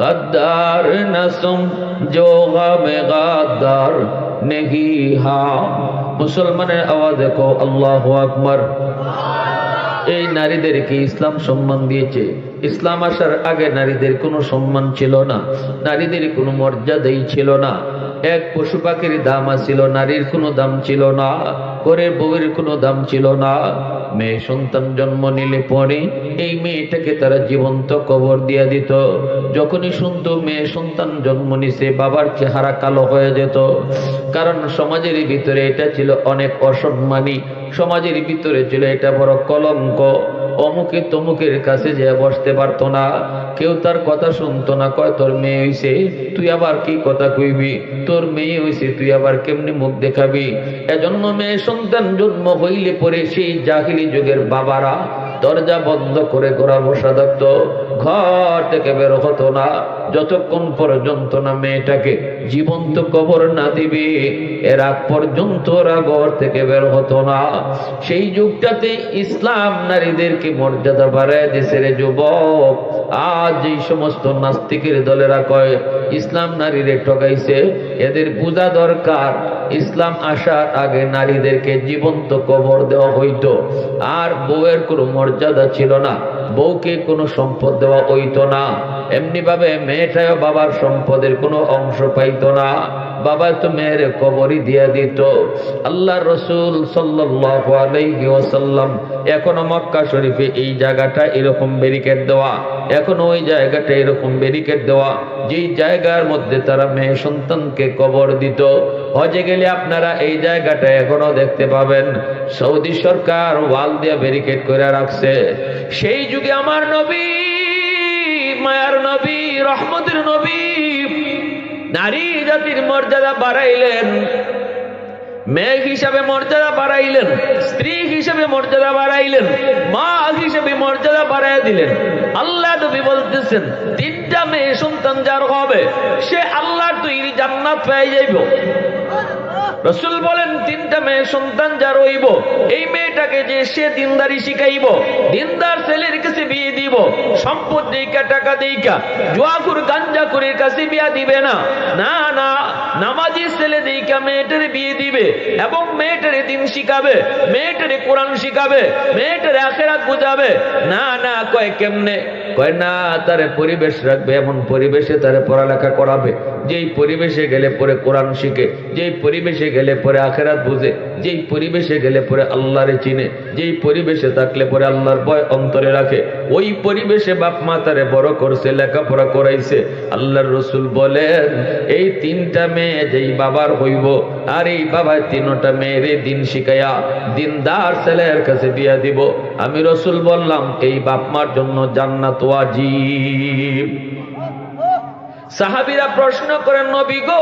गद्दार न समझो गम गद्दार नहीं हम। মুসলমানের আওয়াজে কও আল্লাহু আকবার। এই নারীদেরকে ইসলাম সম্মান দিয়েছে। ইসলাম আসার আগে নারীদের কোনো সম্মান ছিল না, নারীদের কোনো মর্যাদাই ছিল না। এক পশু পাখির দাম ছিল, নারীর কোনো দাম ছিল না, ঘরের বউয়ের কোনো দাম ছিল না। মেয়ে সন্তান জন্ম নিলে পরে এই মেয়েটাকে তারা জীবন্ত কবর দিয়ে দিত। যখনই শুনতো মেয়ে সন্তান জন্ম নিছে, বাবার চেহারা কালো হয়ে যেত। কারণ সমাজের ভিতরে এটা ছিল অনেক অসম্মানী, সমাজের ভিতরে ছিল এটা বড় কলঙ্ক। অমুকে তমুকের কাছে যে বসতে পারতো না, কেউ তার কথা শুনতো না। কয় তোর মেয়ে হইছে, তুই আবার কি কথা কইবি? তোর মেয়ে হইছে, তুই আবার কেমনি মুখ দেখাবি? এজন্য মেয়ে সন্তান জন্ম হইলে পরে সেই জাহিলি যুগের বাবারা দরজা বন্ধ করে ঘোরা বসা থাকতো, ঘর থেকে বের হতো না যতক্ষণ পর্যন্ত না মেয়েটাকে জীবন্ত কবর না দিবে, এর আগ পর্যন্ত ওরা ঘর থেকে বের হতো না। সেই যুগটাতে ইসলাম নারীদেরকে মর্যাদা বাড়ায় দিয়েছে রে যুবক। আজ এই সমস্ত নাস্তিকের দলেরা কয় ইসলাম নারীরে ঠকাইছে, এদের বোঝা দরকার ইসলাম আসার আগে নারীদেরকে জীবন্ত কবর দেওয়া হইতো, আর বউয়ের কোনো মর্যাদা ছিল না, বউকে কোনো সম্পদ দেওয়া হইতো না। এমনি ভাবে মেয়েটাও বাবার সম্পদের কোনো অংশ পাইতো না, বাবা তো মেয়ের কবরই দিয়ে দিত। আল্লাহ রসুল সাল্লাল্লাহু আলাইহি ওয়াসাল্লাম এখনো মক্কা শরীফে এই জায়গাটা এরকম ব্যারিকেড দেওয়া, এখনো ওই জায়গাটা এরকম ব্যারিকেড দেওয়া, যেই জায়গার মধ্যে তারা মেয়ে সন্তানকে কবর দিত। হজে গেলে আপনারা এই জায়গাটা এখনো দেখতে পাবেন, সৌদি সরকার ওয়াল দিয়ে ব্যারিকেড করে রাখছে। সেই যুগে আমার নবী, মায়ার নবী, রহমতের নবী নারী জাতির মর্যাদা বাড়াইলেন, মেয়ে হিসাবে মর্যাদা বাড়াইলেন, স্ত্রী হিসাবে মর্যাদা বাড়াইলেন, মা হিসাবে মর্যাদা বাড়াই দিলেন। আল্লাহ নবী বলতেছেন তিনটা মেয়ে সন্তান যার হবে সে আল্লাহর তৈরি জান্নাত পেয়ে যাইব। রসুল বলেন তিনটা মেয়ে সন্তান যার হইব, এই মেয়েটাকে যে সে দিনদারি শিখাইব, দিনদার ছেলের কাছে বিয়ে দিব, সম্পদ দেইকা টাকা দেইকা জুয়াখুর গাঞ্জাখুরের কাছে বিয়া দিবে না, না না, নামাজি ছেলে দেইকা মেয়েটারে বিয়ে দিবে এবং মেয়েটারে দিন শিখাবে, মেয়েটারে কোরআন শিখাবে, মেয়েটারে আখিরাত বুঝাবে। না না, কয় কেমনে? কয় না, তারে পরিবেশ রাখবে, এমন পরিবেশে তারে পড়ালেখা করাবে যেই পরিবেশে গেলে পরে কোরআন শিখে, যেই পরিবেশে গেলে পরে আখিরাত বুঝে, যেই পরিবেশে গেলে পরে আল্লাহরে চিনে, যেই পরিবেশে থাকলে পরে আল্লাহর ভয় অন্তরে রাখে। ওই পরিবেশে বাপ মা তারে বড় করছে, লেখাপড়া করাইছে। আল্লাহর রসুল বলেন এই তিনটা মেয়ে যেই বাবার হইব, আর এই বাবা তিনটা মেয়েরে দিন শিখাইয়া দিনদার ছেলের কাছে বিয়া দিব, আমি রসুল বললাম এই বাপ মার জন্য জান্নাত ওয়াজিব। সাহাবীরা প্রশ্ন করেন নবী গো,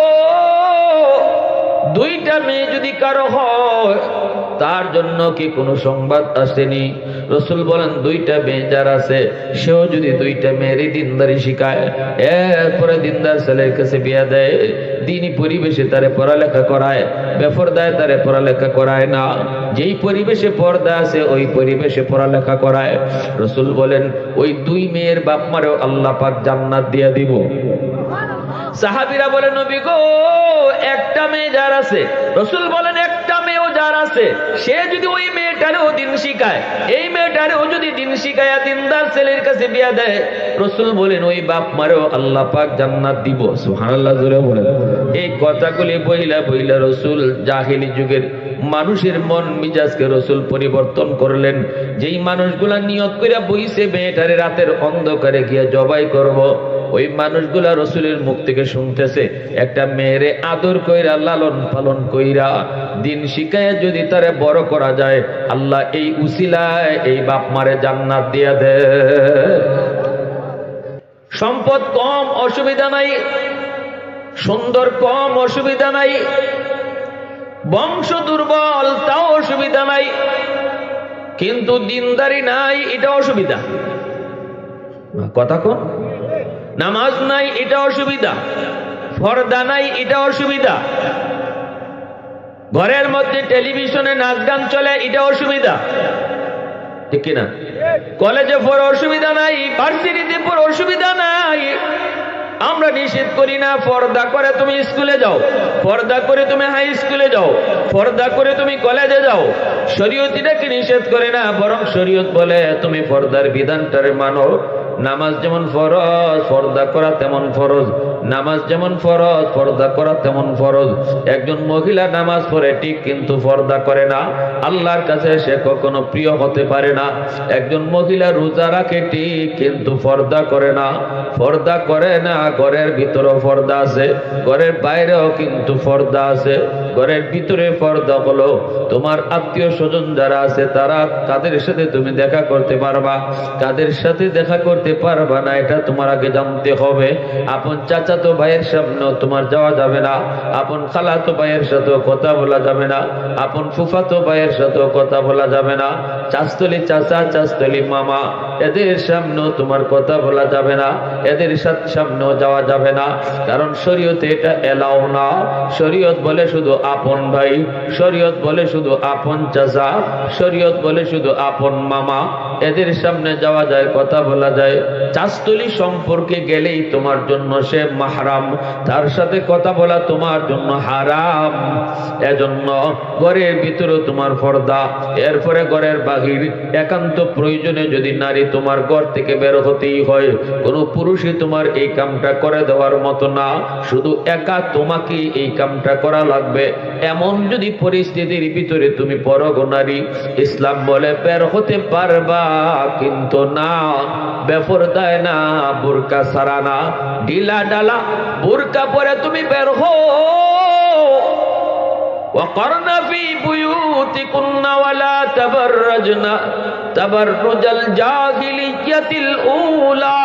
দুইটা মেয়ে যদি কারো হয় তার জন্য কি কোনো সংবাদ আসেনি? রসুল বলেন দুইটা মেয়ে যার আছে সেও যদি দুইটা মেয়েরই দিনদারি শিখায়, এরপরে দিনদার ছেলের কাছে বিয়া দেয়, দিনই পরিবেশে তারে পড়ালেখা করায়, বেপরদায় তারে পড়ালেখা করায় না, যেই পরিবেশে পর্দা আছে ওই পরিবেশে পড়ালেখা করায়, রসুল বলেন ওই দুই মেয়ের বাপ মারেও আল্লাহ পাক জান্নাত দিয়া দিব। সাহাবীরা বলে নবী গো, একটা মেয়ে যার আছে, রসুল বলেন একটা মেয়েও যার আছে সে যদি ওই মেয়েটারেও দিন শিখায়, এই মেয়েটারেও যদি দিন শিখায় দিনদার ছেলের কাছে বিয়া দেয়, রসুল বলেন ওই বাপ মারেও আল্লাহ পাক জান্নাত দিব। সুবহানাল্লাহ জোরে বলেন। এই কথাগুলি বইলা বইলা রসুল জাহিলি যুগের মানুষের মন মিজাজকে রসুল পরিবর্তন করলেন। যেই মানুষগুলা নিয়ত কইরা বইছে মেয়েটারে রাতের অন্ধকারে গিয়া জবাই করব, ওই মানুষগুলা রসুলের মুখ থেকে শুনতেছে একটা মেয়েরে আদর কইরা লালন পালন কইরা দিন শিখায় যদি তারে বড় করা যায়, আল্লাহ এই উসিলায় এই বাপ মারে জান্নাত দিয়া দেয়। সম্পদ কম অসুবিধা নাই, সুন্দর কম অসুবিধা নাই, বংশ দুর্বল তাও অসুবিধা নাই, কিন্তু দিনদারি নাই এটা অসুবিধা। কথা কোন? নামাজ নাই এটা অসুবিধা, পর্দা নাই এটা অসুবিধা, ঘরের মধ্যে টেলিভিশনে নাচ গান চলে এটা অসুবিধা, ঠিক কিনা? কলেজে পড়ে অসুবিধা নাই, ভার্সিটিতে পড়ে অসুবিধা নাই। আমরা নিষেধ করি না পর্দা করে তুমি স্কুলে যাও, পর্দা করে তুমি হাই স্কুলে যাও, পর্দা করে তুমি কলেজে যাও। শরীয়ত এটাকে নিষেধ করে না, বরং শরীয়ত বলে তুমি পর্দার বিধানটারে মানো। নামাজ যেমন ফরজ, পর্দা করা তেমন ফরজ। নামাজ যেমন ফরজ, পর্দা করা তেমন ফরজ। একজন মহিলা নামাজ পড়ে ঠিক কিন্তু পর্দা করে না, আল্লাহর কাছে সে কখনো প্রিয় হতে পারে না। একজন মহিলা রোজা রাখে ঠিক কিন্তু পর্দা করে না, পর্দা করে না। ঘরের ভিতরেও পর্দা আছে, ঘরের বাইরেও কিন্তু পর্দা আছে। ঘরের ভিতরে পর্দা হলো তোমার আত্মীয় স্বজন যারা আছে তারা, কাদের সাথে তুমি দেখা করতে পারবা, কাদের সাথে দেখা করতে পারবা না, এটা তোমার আগে জানতে হবে। আপন চাচাতো ভাইয়ের সামনেও তোমার যাওয়া যাবে না, আপন খালাতো ভাইয়ের সাথেও কথা বলা যাবে না, আপন ফুফাতো ভাইয়ের সাথেও কথা বলা যাবে না, চাস্তলি চাচা চাস্তলি মামা এদের সামনেও তোমার কথা বলা যাবে না, এদের সামনেও যাওয়া যাবে না। কারণ শরীয়তে এটা এলাও না। শরীয়ত বলে শুধু আপন ভাই, শরীয়ত বলে শুধু আপন চাচা, শরীয়ত বলে শুধু আপন মামা, এদের সামনে যাওয়া যায়, কথা বলা যায়। চাস্তলি সম্পর্কে গেলেই তোমার জন্য সে মাহরাম, তার সাথে কথা বলা তোমার জন্য হারাম। এজন্য ঘরের ভিতরে তোমার পর্দা, এরপরে ঘরের বাহির। একান্ত প্রয়োজনে যদি নারী তোমার ঘর থেকে বের হতেই হয়, কোনো পুরুষই তোমার এই কামটা করে দেওয়ার মতো না, শুধু একা তোমাকে এই কামটা করা লাগবে। এমন যদি পরিস্থিতির ভিতরে তুমি পড়ো গো নারী, ইসলাম বলে বের হতে পারবা, কিন্তু না বেপরদায় না, বোরকা ছাড়া না, ঢিলা ডালা বোরকা পরে তুমি বের হো। وقرن في بيوتكن ولا تبرجن تبرج الجاهلية الأولى।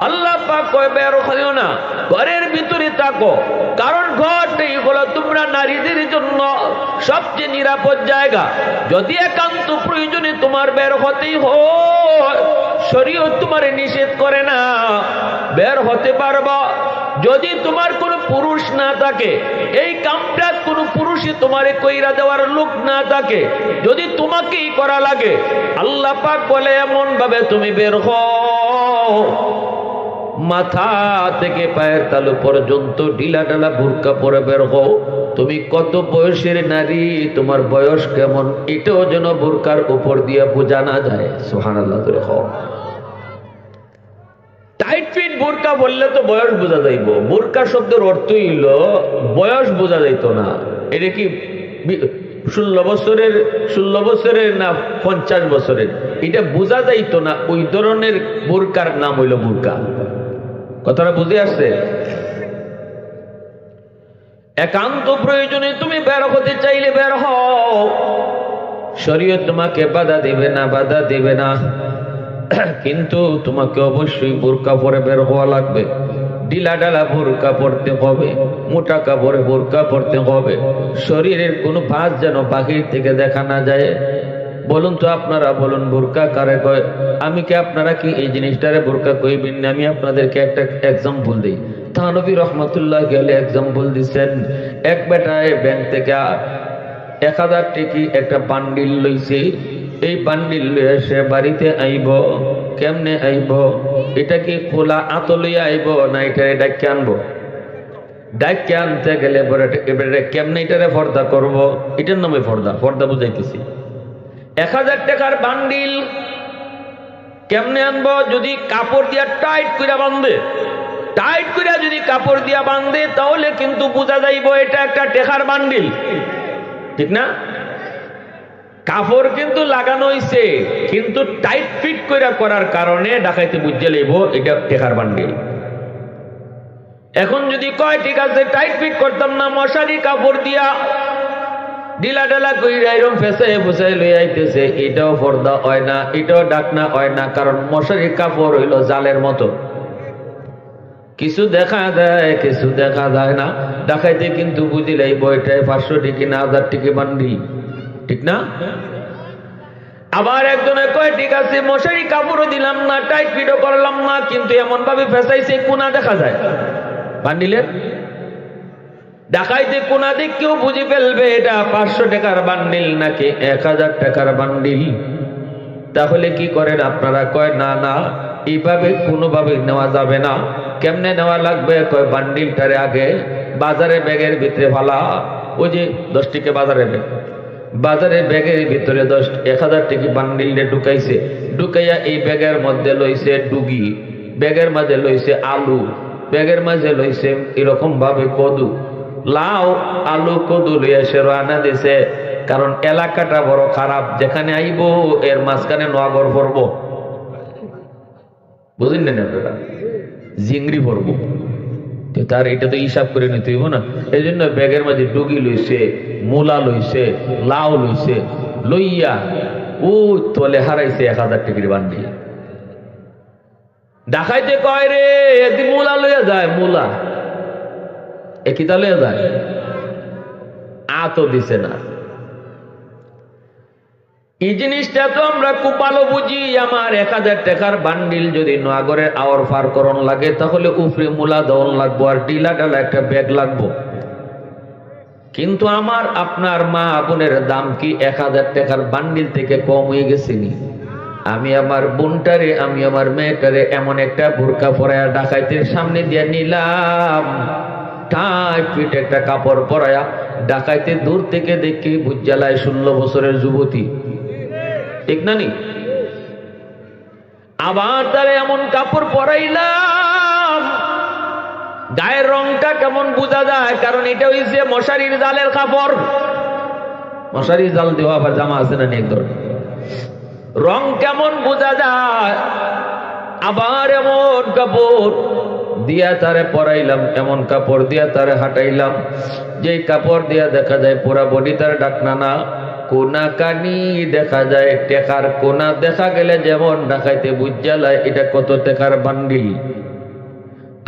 আল্লাহ পাক কয় বের হইও না, ঘরের ভিতরে থাকো। কারণ ঘরটাই হলো তোমরা নারীদের জন্য সবচেয়ে নিরাপদ জায়গা। যদি একান্ত প্রয়োজনে তোমার বের হতেই হয়, শরীয়ত তোমারে নিষেধ করে না, বের হতে পারবা। যদি তোমার কোনো পুরুষ না থাকে, এই কামটা কোনো পুরুষই তোমারে কইরা দেওয়ার লোক না থাকে, যদি তোমাকেই করা লাগে, আল্লাহ পাক বলে এমন ভাবে তুমি বের হও, মাথা থেকে পায়ের তালু পর্যন্ত ঢিলা ঢালা বোরকা পরে বের হও। তুমি কত বয়সের নারী, তোমার বয়স কেমন, এটাও যেন বোরকার উপর দিয়ে বোঝা না যায়। সুবহানাল্লাহ ধরে হও। টাইট ফিট বোরকা বললে তো বয়স বোঝা যাইব, বোরকা শব্দের অর্থই হলো বয়স বোঝা যাইত না। এটা কি 16 বছরের না 50 বছরের, এটা বোঝা যাইত না। ওই ধরনের বোরকার নাম হইল বোরকা। কথাটা বুঝে আসছে? একান্ত প্রয়োজনে তুমি বের হতে চাইলে বের হও, শরীয়ত তোমাকে বাধা দেবে না, বাধা দেবে না, কিন্তু তোমাকে অবশ্যই বোরকা পরে বের হওয়া লাগবে। ঢিলা ঢালা বোরকা পরতে হবে, মোটা কাপড়ে বোরকা পরতে হবে, শরীরের কোনো ভাঁজ যেন বাহির থেকে দেখা না যায়। বলুন তো আপনারা, বলুন বোরকা কারে কয়? আমি কি আপনারা কি এই জিনিসটারে বোরকা কইবেন না? আমি আপনাদেরকে একটা এক্সাম্পল দিই। থানবী রহমতুল্লাহ গেলে এক্সাম্পল দিচ্ছেন। এক বেটায় ব্যাংক থেকে 1000 টাকা একটা বান্ডিল লইছে। এই বান্ডিল লইয়া সে বাড়িতে আইব। কেমনে আইব? এটা কি খোলা আতলিয়া আইব না এটারে ডাক্কে আনবো? ডাক্কে আনতে গেলে এবারে কেমনে এটারে পর্দা করব? এটার নামে পর্দা, পর্দা বুঝাইতেছি। 1000 টাকার বান্ডিল কেমনে আনবো? যদি কাপড় দিয়া টাইট করে বাঁধবে, টাইট করে যদি কাপড় দিয়া বাঁধে, তাহলে কিন্তু বোঝা যাইব এটা একটা টাকার বান্ডিল, ঠিক না? কাপড় কিন্তু লাগানো হইছে, কিন্তু টাইট ফিট করে করার কারণে ডাকাইতে বুঝে লইব এটা টাকার বান্ডিল। এখন যদি কয় ঠিক আছে টাইট ফিট করতাম না, মশারি কাপড় দিয়া ঢিলা ঢালা কইরা এরকম ফেসাই ফুসাই লই আইতেছে, এটাও পর্দা হয় না, এটাও ডাকনা হয় না। কারণ মশারির কাপড় হইল জালের মতো, কিছু দেখা দেয় কিছু দেখা যায় না। ডাকাইতে কিন্তু বুঝিলাই বইটায় 500 টাকা না 1000 টাকা বান্ডিল, ঠিক না? আবার একজনে কয় ঠিক আছে মশারি কাপড়ও দিলাম না, টাইট ফিটও করলাম না, কিন্তু এমন ভাবে ফেসাইছে কোনা দেখা যায় বান্ডিলের। ডাকাইতে কোনা দিক কেউ বুঝে ফেলবে এটা 500 টাকার বান্ডিল নাকি 1000 টাকার বান্ডিল। তাহলে কি করেন আপনারা? কয় না না, এইভাবে কোনোভাবে নেওয়া যাবে না। কেমনে নেওয়া লাগবে? কয় বান্ডিলটারে আগে বাজারে ব্যাগের ভিতরে ফালা। ওই যে 10 টাকা বাজারে ব্যাগ, বাজারে ব্যাগের ভিতরে 1000 টাকা বান্ডিলে ঢুকাইছে, ঢুকাইয়া এই ব্যাগের মধ্যে লইছে ডুগি, ব্যাগের মধ্যে লইছে আলু, ব্যাগের মাঝে লইছে এরকম ভাবে কদু, লাউ আলু কদু লইয়া সে রানা দিছে। কারণ এলাকাটা বড় খারাপ, যেখানে আইব এর মাঝখানে নোয়াগর পড়বো, বুঝলেন না আপনারা, জিংড়ি পড়বো, তার এটা তো হিসাব করে নিতে হইব না। এই জন্য ব্যাগের মাঝে ডুগি লইছে, মূলা লইছে, লাউ লইছে, লইয়া ও তলে হারাইছে 1000 টাকার বান্ডি। ডাকাইতে কয় রে এদি মূলা লইয়া যায়, মূলা একিতা লইয়া যায়, আতো দিছে না। এই জিনিসটা তো আমরা খুব ভালো বুঝি। আমার 1000 টাকার বান্ডিল যদি নোয়াগরে আওয়ার ফার করণ লাগে, তাহলে উপরে মূলা দন লাগবো আর ডিলা ডালা একটা ব্যাগ লাগবো। কিন্তু আমার আপনার মা বোনের দাম কি 1000 টাকার বান্ডিল থেকে কম হয়ে গেছে নি? আমি আমার বোনটারে, আমি আমার মেয়েটারে এমন একটা বোরকা পরায়া ডাকাইতের সামনে দিয়ে নিলাম, টাইট ফিট একটা কাপড় পরায়া, ডাকাইতে দূর থেকে দেখি বুঝালায় 16 বছরের যুবতী, ঠিক না নি? আবার তারে এমন কাপড় পরাইলাম, গায়ের রংটা কেমন বোঝা যায়, কারণ এটা হইছে মশারির জালের কাপড়। মশারির জাল দেওয়া আবার জামা আছে না এক ধরনের, রং কেমন বোঝা যায়। আবার এমন কাপড় দিয়া তারে পরাইলাম, এমন কাপড় দিয়া তারে হাঁটাইলাম, যে কাপড় দিয়া দেখা যায় পুরা বডি তার ডাকনা না, কোনা কানি দেখা যায়, টেকার কোনা দেখা গেলে যেমন ডাকাইতে বুঝালায় এটা কত টেকার বান্ডিল।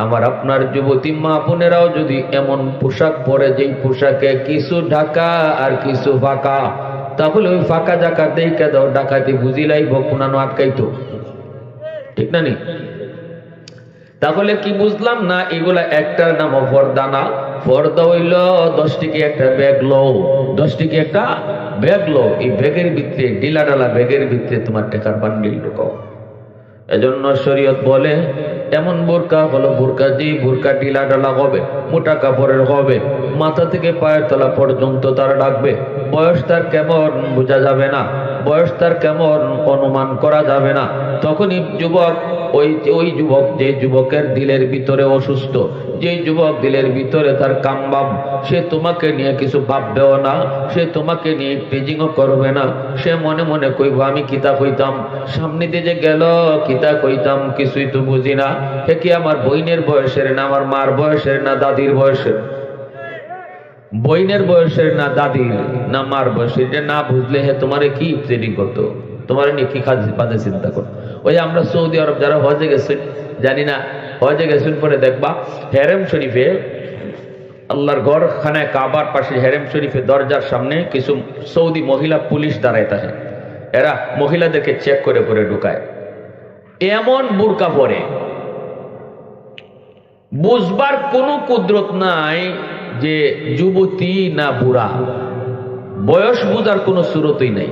আমার আপনার যুবতী মা বোনেরাও যদি এমন পোশাক পরে, যেই পোশাকে কিছু ঢাকা আর কিছু ফাঁকা, তাহলে ওই ফাঁকা জাকা দেখে দাও ডাকাইতে বুঝিলাইব কোনানো আটকাইতো, ঠিক না নি? তাহলে কি বুঝলাম না, এগুলা একটার নাম পর্দা না। পর্দা হইল 10 টাকা একটা ব্যাগ লো, 10 টাকা একটা ব্যাগ লো, এই ব্যাগের ভিতরে ডিলা ডালা ব্যাগের ভিতরে তোমার টাকার বান্ডিল ঢুকাও। এজন্য শরীয়ত বলে এমন বোরকা হলো বোরকা, যে বোরকা ডিলা ডালা হবে, মোটা কাপড়ের হবে, মাথা থেকে পায়ের তলা পর্যন্ত তার ডাকবে। বয়স তার কেমন বোঝা যাবে না, বয়স তার কেমন অনুমান করা যাবে না। তখনই যুবক, ওই যুবক, যে যুবকের দিলের ভিতরে অসুস্থ, যে যুবক দিলের ভিতরে তার কামবাম, সে তোমাকে নিয়ে কিছু ভাববেও না, সে তোমাকে নিয়ে প্রেজিংও করবে না। সে মনে মনে কইব আমি কিতা কইতাম, সামনে দিয়ে যে গেল কিতা কইতাম কিছুই তো বুঝি না। হে কি আমার বইনের বয়সের না, আমার মার বয়সের না, দাদির বয়সের, বইনের বয়সের না, দাদির না, মার বয়সের, এটা না বুঝলে হে তোমারে কি ট্রেনিং করতো, তোমার নিয়ে কি বাজে চিন্তা করো। ওই আমরা সৌদি আরব যারা হজে গেছেন, জানি না হজে গেছেন, পরে দেখবা হেরেম শরীফে, আল্লাহর ঘর খানায় কাবার পাশে হেরেম শরীফে দরজার সামনে কিছু সৌদি মহিলা পুলিশ দাঁড়ায় থাকে, এরা মহিলাদেরকে চেক করে করে ঢুকায়। এমন বুরকা পরে বুঝবার কোনো কুদরত নাই যে যুবতী না বুড়া, বয়স বুঝার কোনো সুরতই নাই।